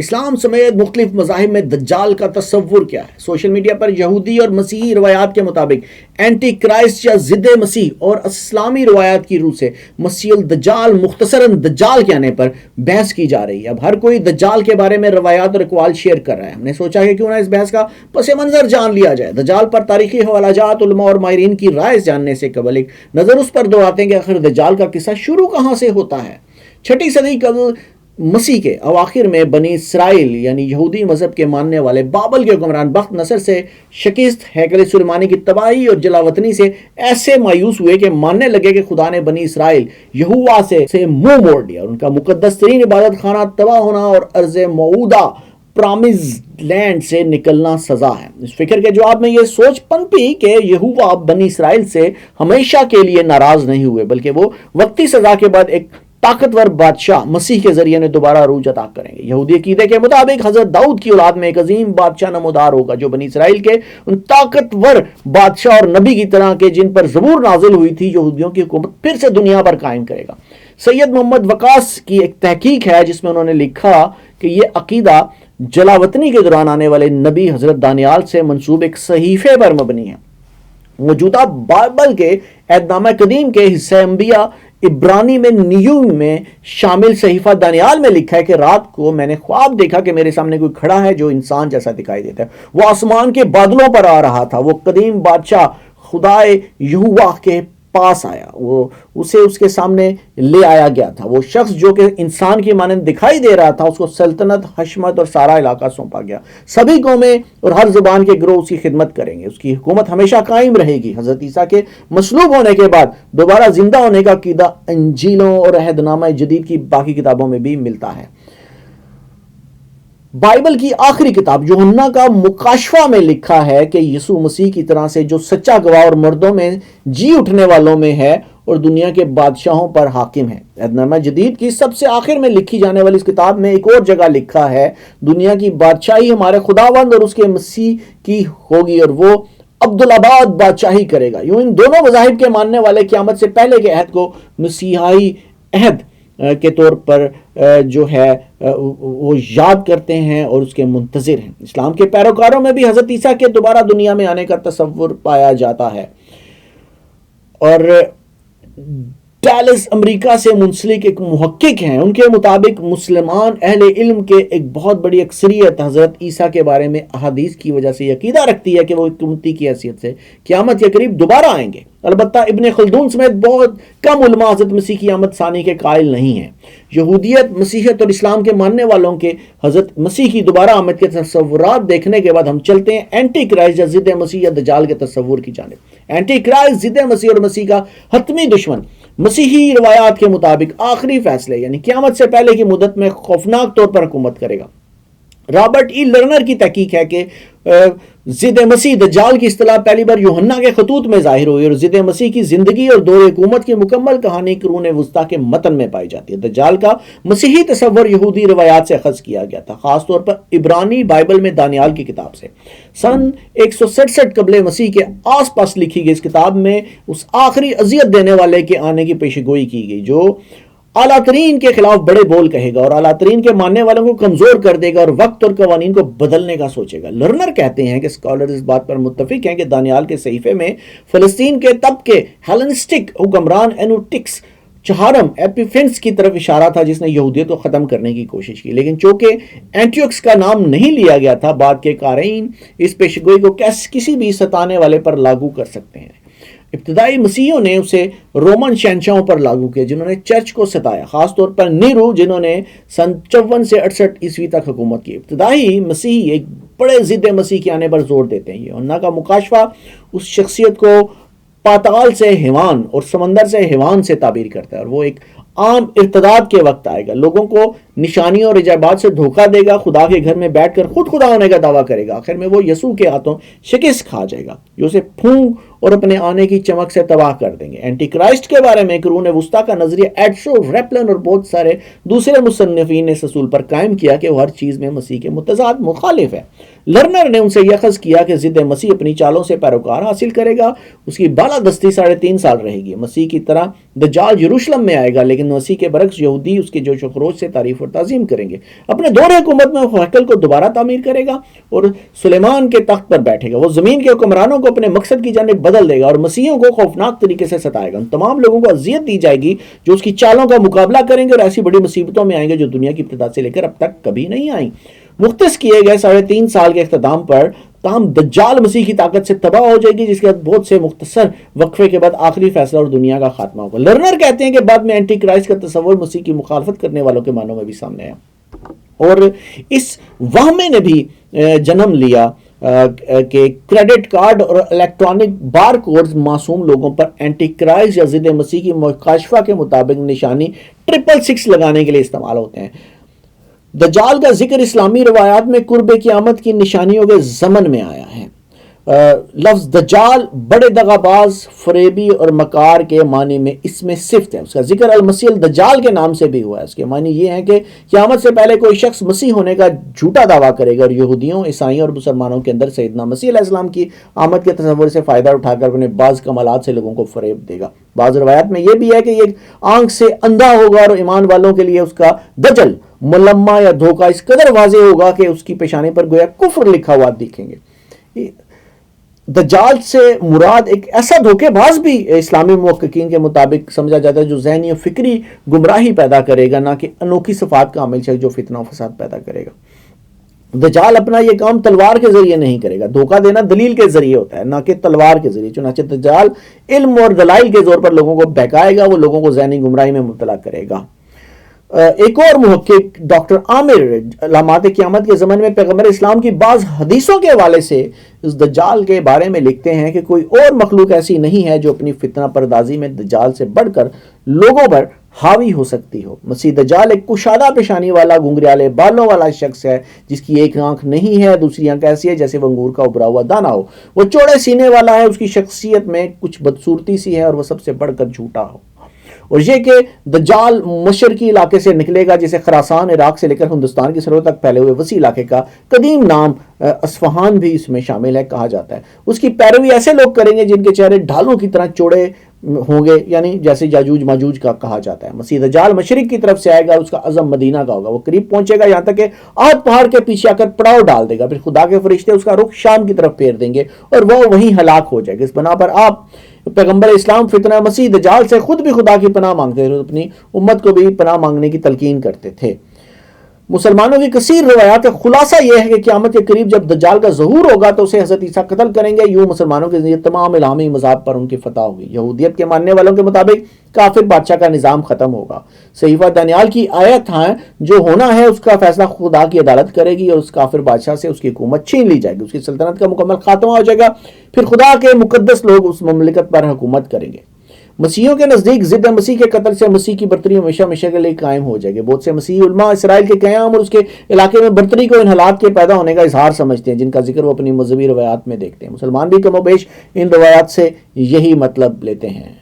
اسلام سمیت مختلف مذاہب میں دجال کا تصور کیا ہے؟ سوشل میڈیا پر یہودی اور مسیحی روایات کے مطابق اینٹی کرائسٹ یا ضد مسیح اور اسلامی روایات کی روح سے مسیح الدجال مختصراً دجال کے آنے پر بحث کی جا رہی ہے۔ اب ہر کوئی دجال کے بارے میں روایات اور اقوال شیئر کر رہا ہے۔ ہم نے سوچا کہ کیوں نہ اس بحث کا پس منظر جان لیا جائے۔ دجال پر تاریخی حوالہ جات، علماء اور ماہرین کی رائے جاننے سے قبل ایک نظر اس پر دوڑاتے ہیں کہ آخر دجال کا قصہ شروع کہاں سے ہوتا ہے۔ 6 صدی قبل مسیح کے اواخر میں بنی اسرائیل یعنی یہودی مذہب کے ماننے والے بابل کے حکمران بخت نصر سے شکست ہیکل سلیمانی کی تباہی اور جلاوطنی سے ایسے مایوس ہوئے کہ ماننے لگے کہ خدا نے بنی اسرائیل یہوہ سے منہ موڑ لیا اور ان کا مقدس ترین عبادت خانہ تباہ ہونا اور ارض موعودہ پرامز لینڈ سے نکلنا سزا ہے۔ اس فکر کے جواب میں یہ سوچ پنپی کہ یہوہ بنی اسرائیل سے ہمیشہ کے لیے ناراض نہیں ہوئے، بلکہ وہ وقتی سزا کے بعد ایک طاقتور بادشاہ مسیح کے ذریعے نے دوبارہ عروج عطا کریں گے۔ یہودی عقیدے کے مطابق حضرت داؤد کی اولاد میں ایک عظیم بادشاہ نمودار ہوگا جو بنی اسرائیل کے ان طاقتور بادشاہ اور نبی کی طرح کے جن پر زبور نازل ہوئی تھی یہودیوں کی حکومت پھر سے دنیا پر قائم کرے گا۔ سید محمد وقاص کی ایک تحقیق ہے جس میں انہوں نے لکھا کہ یہ عقیدہ جلاوطنی کے دوران آنے والے نبی حضرت دانیال سے منسوب ایک صحیفے پر مبنی ہے۔ موجودہ بائبل کے عہد نامہ قدیم کے حصہ انبیاء عبرانی میں نیو میں شامل صحیفہ دانیال میں لکھا ہے کہ رات کو میں نے خواب دیکھا کہ میرے سامنے کوئی کھڑا ہے جو انسان جیسا دکھائی دیتا ہے۔ وہ آسمان کے بادلوں پر آ رہا تھا۔ وہ قدیم بادشاہ خدائے یہوہ کے پاس آیا، وہ اسے اس کے سامنے لے آیا گیا تھا۔ وہ شخص جو کہ انسان کی مانند دکھائی دے رہا تھا، اس کو سلطنت، حشمت اور سارا علاقہ سونپا گیا۔ سبھی قومیں اور ہر زبان کے گروہ اس کی خدمت کریں گے۔ اس کی حکومت ہمیشہ قائم رہے گی۔ حضرت عیسیٰ کے مصلوب ہونے کے بعد دوبارہ زندہ ہونے کا عقیدہ انجیلوں اور عہد نامہ جدید کی باقی کتابوں میں بھی ملتا ہے۔ بائبل کی آخری کتاب یوحنا کا مکاشفہ میں لکھا ہے کہ یسوع مسیح کی طرح سے جو سچا گواہ اور مردوں میں جی اٹھنے والوں میں ہے اور دنیا کے بادشاہوں پر حاکم ہے۔ عہد نامہ جدید کی سب سے آخر میں لکھی جانے والی اس کتاب میں ایک اور جگہ لکھا ہے دنیا کی بادشاہی ہمارے خداوند اور اس کے مسیح کی ہوگی اور وہ عبدالآباد بادشاہی کرے گا۔ یوں ان دونوں مذاہب کے ماننے والے قیامت سے پہلے کے عہد کو مسیحائی عہد کے طور پر جو ہے وہ یاد کرتے ہیں اور اس کے منتظر ہیں۔ اسلام کے پیروکاروں میں بھی حضرت عیسیٰ کے دوبارہ دنیا میں آنے کا تصور پایا جاتا ہے، اور ڈیلس امریکہ سے منسلک ایک محقق ہیں، ان کے مطابق مسلمان اہل علم کے ایک بہت بڑی اکثریت حضرت عیسیٰ کے بارے میں احادیث کی وجہ سے یہ عقیدہ رکھتی ہے کہ وہ ایک امتی کی حیثیت سے قیامت کے قریب دوبارہ آئیں گے۔ البتہ ابن خلدون سمیت بہت کم علماء حضرت مسیح کی آمد ثانی کے قائل نہیں ہیں۔ یہودیت، مسیحیت اور اسلام کے ماننے والوں کے حضرت مسیح کی دوبارہ آمد کے تصورات دیکھنے کے بعد ہم چلتے ہیں اینٹی کرائسٹ یا ضد مسیح یا دجال کے تصور کی جانب۔ اینٹی کرائسٹ ضد مسیح اور مسیح کا حتمی دشمن مسیحی روایات کے مطابق آخری فیصلے یعنی قیامت سے پہلے کی مدت میں خوفناک طور پر حکومت کرے گا۔ رابرٹ ای لرنر کی تحقیق ہے کہ ضد مسیح دجال کی اصطلاح پہلی بار یوحنا کے خطوط میں ظاہر ہوئی اور ضد مسیح کی زندگی اور دور حکومت کی مکمل کہانی قرون وسطیٰ کے متن میں پائی جاتی ہے۔ دجال کا مسیحی تصور یہودی روایات سے اخذ کیا گیا تھا، خاص طور پر عبرانی بائبل میں دانیال کی کتاب سے۔ سن 167 قبل مسیح کے آس پاس لکھی گئی اس کتاب میں اس آخری اذیت دینے والے کے آنے کی پیشگوئی کی گئی جو اعلیٰ ترین کے خلاف بڑے بول کہے گا اور اعلیٰ ترین کے ماننے والوں کو کمزور کر دے گا اور وقت اور قوانین کو بدلنے کا سوچے گا۔ لرنر کہتے ہیں کہ اسکالرز اس بات پر متفق ہیں کہ دانیال کے صحیفے میں فلسطین کے تب کے ہیلنسٹک حکمران اینوٹکس چہارم ایپیفینس کی طرف اشارہ تھا جس نے یہودیت کو ختم کرنے کی کوشش کی، لیکن چونکہ اینٹیوکس کا نام نہیں لیا گیا تھا، بعد کے قارئین اس پیشگوئی کو کسی بھی ستانے والے پر لاگو کر سکتے ہیں۔ ابتدائی مسیحیوں نے اسے رومن شہنشاہوں پر لاگو کیا جنہوں نے چرچ کو ستایا، خاص طور پر نیرو جنہوں نے سن 54 سے 68 عیسوی تک حکومت کی۔ ابتدائی مسیحی ایک بڑے ضد مسیح کے آنے پر زور دیتے ہیں۔ یوحنا کا مکاشفہ اس شخصیت کو پاتال سے حیوان اور سمندر سے حیوان سے تعبیر کرتا ہے اور وہ ایک عام ارتداد کے وقت آئے گا، لوگوں کو نشانیوں اور عجائبات سے دھوکہ دے گا، خدا کے گھر میں بیٹھ کر خود خدا ہونے کا دعویٰ کرے گا، آخر میں وہ یسوع کے ہاتھوں شکست کھا جائے گا جو اسے پھونک اور اپنے آنے کی چمک سے تباہ کر دیں گے۔ اینٹی کرائسٹ کے بارے میں قرون وسطیٰ کا نظریہ ایڈشو ریپلن اور بہت سارے دوسرے مصنفین نے اس اصول پر قائم کیا کہ وہ ہر چیز میں مسیح کے متضاد مخالف ہے۔ لرنر نے ان سے یہ اخذ کیا کہ ضد مسیح اپنی چالوں سے پیروکار حاصل کرے گا، اس کی بالادستی 3.5 سال رہے گی۔ مسیح کی طرح دجال یروشلم میں آئے گا، لیکن مسیح کے برعکس یہودی اس کے جوش و خروش سے تعریف اور تعظیم کریں گے۔ اپنے دور حکومت میں وہ ہیکل کو دوبارہ تعمیر کرے گا اور سلیمان کے تخت پر بیٹھے گا۔ وہ زمین کے حکمرانوں کو اپنے مقصد کی جانب بدل دے گا اور مسیحیوں کو خوفناک طریقے سے ستائے گا۔ ان تمام لوگوں کو اذیت دی جائے گی جو اس کی چالوں کا مقابلہ کریں گے اور ایسی بڑی مصیبتوں میں آئیں گے جو دنیا کی ابتدا سے لے کر اب تک کبھی نہیں آئیں۔ مختص کیے گئے 3.5 سال کے اختتام پر تاہم دجال مسیح کی طاقت سے تباہ ہو جائے گی، جس کے بعد بہت سے مختصر وقفے کے بعد آخری فیصلہ اور دنیا کا خاتمہ ہوگا۔ لرنر کہتے ہیں کہ بعد میں اینٹی کرائسٹ کا تصور مسیح کی مخالفت کرنے والوں کے معنوں میں بھی سامنے آیا اور اس وہمے نے بھی جنم لیا کہ کریڈٹ کارڈ اور الیکٹرانک بار کوڈز معصوم لوگوں پر اینٹی کرائسٹ یا ضد مسیح کی مکاشفہ کے مطابق نشانی 666 لگانے کے لیے استعمال ہوتے ہیں۔ دجال کا ذکر اسلامی روایات میں قرب قیامت کی نشانیوں کے ضمن میں آیا ہے۔ لفظ دجال بڑے دغا باز، فریبی اور مکار کے معنی میں اس میں صفت ہے۔ اس کا ذکر المسیح الدجال کے نام سے بھی ہوا ہے۔ اس کے معنی یہ ہے کہ قیامت سے پہلے کوئی شخص مسیح ہونے کا جھوٹا دعویٰ کرے گا اور یہودیوں، عیسائیوں اور مسلمانوں کے اندر سیدنا مسیح علیہ السلام کی آمد کے تصور سے فائدہ اٹھا کر اپنے بعض کمالات سے لوگوں کو فریب دے گا۔ بعض روایات میں یہ بھی ہے کہ یہ آنکھ سے اندھا ہوگا اور ایمان والوں کے لیے اس کا دجل، ملمہ یا دھوکہ اس قدر واضح ہوگا کہ اس کی پیشانی پر گویا کفر لکھا ہوا دکھیں گے۔ دجال سے مراد ایک ایسا دھوکے باز بھی اسلامی محققین کے مطابق سمجھا جاتا ہے جو ذہنی و فکری گمراہی پیدا کرے گا، نہ کہ انوکھی صفات کا عامل شخص جو فتنہ و فساد پیدا کرے گا۔ دجال اپنا یہ کام تلوار کے ذریعے نہیں کرے گا، دھوکہ دینا دلیل کے ذریعے ہوتا ہے نہ کہ تلوار کے ذریعے۔ چنانچہ دجال علم اور دلائل کے زور پر لوگوں کو بہکائے گا، وہ لوگوں کو ذہنی گمراہی میں مبتلا کرے گا۔ ایک اور محقق ڈاکٹر عامر علامات قیامت کے زمن میں پیغمبر اسلام کی بعض حدیثوں کے حوالے سے اس دجال کے بارے میں لکھتے ہیں کہ کوئی اور مخلوق ایسی نہیں ہے جو اپنی فتنہ پردازی میں دجال سے بڑھ کر لوگوں پر حاوی ہو سکتی ہو۔ مسیح دجال ایک کشادہ پیشانی والا گنگریالے بالوں والا شخص ہے جس کی ایک آنکھ نہیں ہے، دوسری آنکھ ایسی ہے جیسے وہ انگور کا ابرا ہوا دانہ ہو۔ وہ چوڑے سینے والا ہے، اس کی شخصیت میں کچھ بدصورتی سی ہے اور وہ سب سے بڑھ کر جھوٹا ہو۔ اور یہ کہ دجال مشرقی علاقے سے نکلے گا جسے خراسان عراق سے لے کر ہندوستان کی سرحد تک پھیلے ہوئے وسیع علاقے کا قدیم نام اصفہان بھی اس میں شامل ہے کہا جاتا ہے۔ اس کی پیروی ایسے لوگ کریں گے جن کے چہرے ڈھالوں کی طرح چوڑے ہوں گے، یعنی جیسے یاجوج ماجوج کا کہا جاتا ہے۔ مسیح دجال مشرق کی طرف سے آئے گا، اس کا عزم مدینہ کا ہوگا۔ وہ قریب پہنچے گا یہاں تک کہ آگ پہاڑ کے پیچھے آ کر پڑاؤ ڈال دے گا، پھر خدا کے فرشتے اس کا رخ شام کی طرف پھیر دیں گے اور وہ وہیں ہلاک ہو جائے گا۔ اس بنا پر آپ پیغمبر اسلام فتنہ مسیح دجال سے خود بھی خدا کی پناہ مانگتے تھے، اپنی امت کو بھی پناہ مانگنے کی تلقین کرتے تھے۔ مسلمانوں کی کثیر روایات کا خلاصہ یہ ہے کہ قیامت کے قریب جب دجال کا ظہور ہوگا تو اسے حضرت عیسیٰ قتل کریں گے۔ یوں مسلمانوں کے ذریعے تمام الہامی مذاہب پر ان کی فتح ہوگی۔ یہودیت کے ماننے والوں کے مطابق کافر بادشاہ کا نظام ختم ہوگا۔ صحیفہ دانیال کی آیت ہے جو ہونا ہے اس کا فیصلہ خدا کی عدالت کرے گی اور اس کافر بادشاہ سے اس کی حکومت چھین لی جائے گی، اس کی سلطنت کا مکمل خاتمہ ہو جائے گا، پھر خدا کے مقدس لوگ اس مملکت پر حکومت کریں گے۔ مسیحیوں کے نزدیک ضد مسیح کے قتل سے مسیح کی برتری ہمیشہ ہمیشہ کے لیے قائم ہو جائے گی۔ بہت سے مسیحی علماء اسرائیل کے قیام اور اس کے علاقے میں برتری کو ان حالات کے پیدا ہونے کا اظہار سمجھتے ہیں جن کا ذکر وہ اپنی مذہبی روایات میں دیکھتے ہیں۔ مسلمان بھی کم و بیش ان روایات سے یہی مطلب لیتے ہیں۔